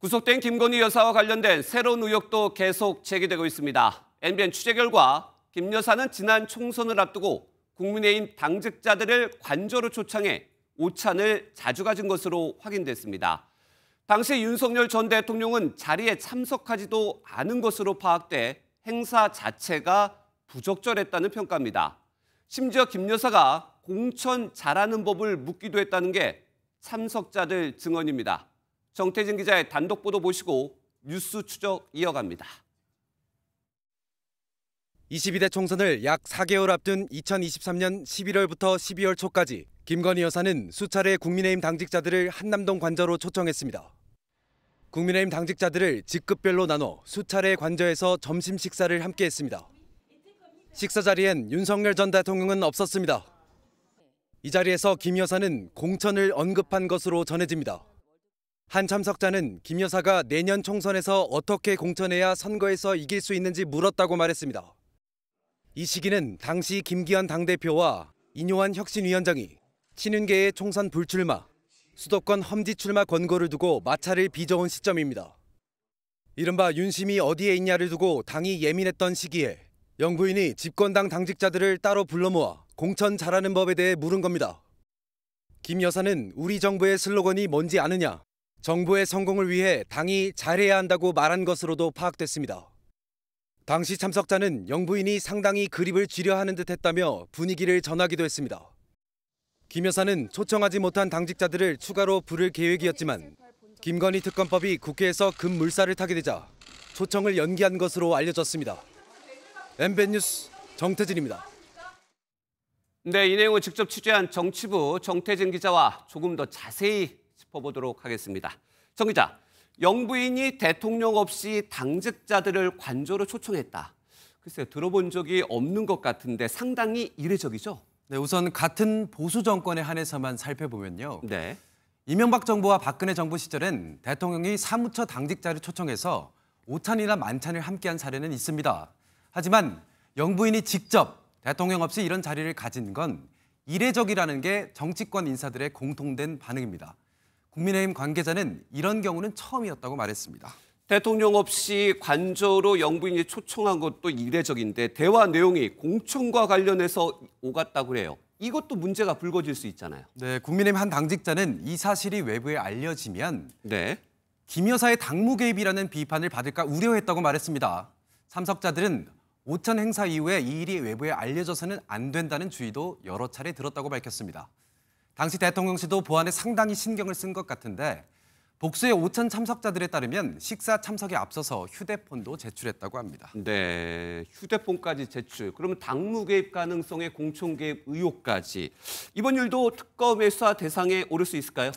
구속된 김건희 여사와 관련된 새로운 의혹도 계속 제기되고 있습니다. MBN 취재 결과 김 여사는 지난 총선을 앞두고 국민의힘 당직자들을 관저로 초청해 오찬을 자주 가진 것으로 확인됐습니다. 당시 윤석열 전 대통령은 자리에 참석하지도 않은 것으로 파악돼 행사 자체가 부적절했다는 평가입니다. 심지어 김 여사가 공천 잘하는 법을 묻기도 했다는 게 참석자들 증언입니다. 정태진 기자의 단독 보도 보시고 뉴스 추적 이어갑니다. 22대 총선을 약 4개월 앞둔 2023년 11월부터 12월 초까지 김건희 여사는 수차례 국민의힘 당직자들을 한남동 관저로 초청했습니다. 국민의힘 당직자들을 직급별로 나눠 수차례 관저에서 점심 식사를 함께 했습니다. 식사 자리엔 윤석열 전 대통령은 없었습니다. 이 자리에서 김 여사는 공천을 언급한 것으로 전해집니다. 한 참석자는 김 여사가 내년 총선에서 어떻게 공천해야 선거에서 이길 수 있는지 물었다고 말했습니다. 이 시기는 당시 김기현 당대표와 인요한 혁신위원장이 친윤계의 총선 불출마, 수도권 험지 출마 권고를 두고 마찰을 빚어온 시점입니다. 이른바 윤심이 어디에 있냐를 두고 당이 예민했던 시기에 영부인이 집권당 당직자들을 따로 불러 모아 공천 잘하는 법에 대해 물은 겁니다. 김 여사는 우리 정부의 슬로건이 뭔지 아느냐, 정부의 성공을 위해 당이 잘해야 한다고 말한 것으로도 파악됐습니다. 당시 참석자는 영부인이 상당히 그립을 쥐려 하는 듯 했다며 분위기를 전하기도 했습니다. 김 여사는 초청하지 못한 당직자들을 추가로 부를 계획이었지만 김건희 특검법이 국회에서 급물살을 타게 되자 초청을 연기한 것으로 알려졌습니다. MBN 뉴스 정태진입니다. 네, 이 내용을 직접 취재한 정치부 정태진 기자와 조금 더 자세히 짚어보도록 하겠습니다. 정 기자, 영부인이 대통령 없이 당직자들을 관저로 초청했다. 글쎄요, 들어본 적이 없는 것 같은데 상당히 이례적이죠? 네, 우선 같은 보수 정권에 한해서만 살펴보면요. 네. 이명박 정부와 박근혜 정부 시절엔 대통령이 사무처 당직자를 초청해서 오찬이나 만찬을 함께한 사례는 있습니다. 하지만 영부인이 직접 대통령 없이 이런 자리를 가진 건 이례적이라는 게 정치권 인사들의 공통된 반응입니다. 국민의힘 관계자는 이런 경우는 처음이었다고 말했습니다. 대통령 없이 관저로 영부인이 초청한 것도 이례적인데 대화 내용이 공천과 관련해서 오갔다고 해요. 이것도 문제가 불거질 수 있잖아요. 네, 국민의힘 한 당직자는 이 사실이 외부에 알려지면 네. 김 여사의 당무 개입이라는 비판을 받을까 우려했다고 말했습니다. 참석자들은 오찬 행사 이후에 이 일이 외부에 알려져서는 안 된다는 주의도 여러 차례 들었다고 밝혔습니다. 당시 대통령실도 보안에 상당히 신경을 쓴 것 같은데 복수의 오찬 참석자들에 따르면 식사 참석에 앞서서 휴대폰도 제출했다고 합니다. 네, 휴대폰까지 제출. 그러면 당무 개입 가능성의 공천 개입 의혹까지. 이번 일도 특검의 수사 대상에 오를 수 있을까요?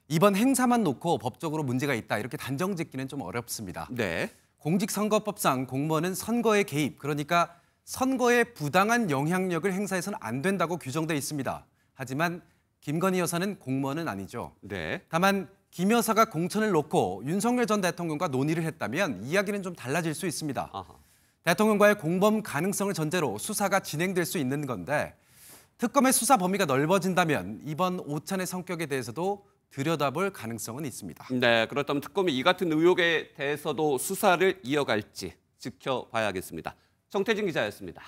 이번 행사만 놓고 법적으로 문제가 있다 이렇게 단정 짓기는 좀 어렵습니다. 네. 공직선거법상 공무원은 선거에 개입, 그러니까 선거에 부당한 영향력을 행사해서는 안 된다고 규정돼 있습니다. 하지만 김건희 여사는 공무원은 아니죠. 네. 다만 김 여사가 공천을 놓고 윤석열 전 대통령과 논의를 했다면 이야기는 좀 달라질 수 있습니다. 아하. 대통령과의 공범 가능성을 전제로 수사가 진행될 수 있는 건데 특검의 수사 범위가 넓어진다면 이번 오찬의 성격에 대해서도 들여다볼 가능성은 있습니다. 네, 그렇다면 특검이 이 같은 의혹에 대해서도 수사를 이어갈지 지켜봐야겠습니다. 정태진 기자였습니다.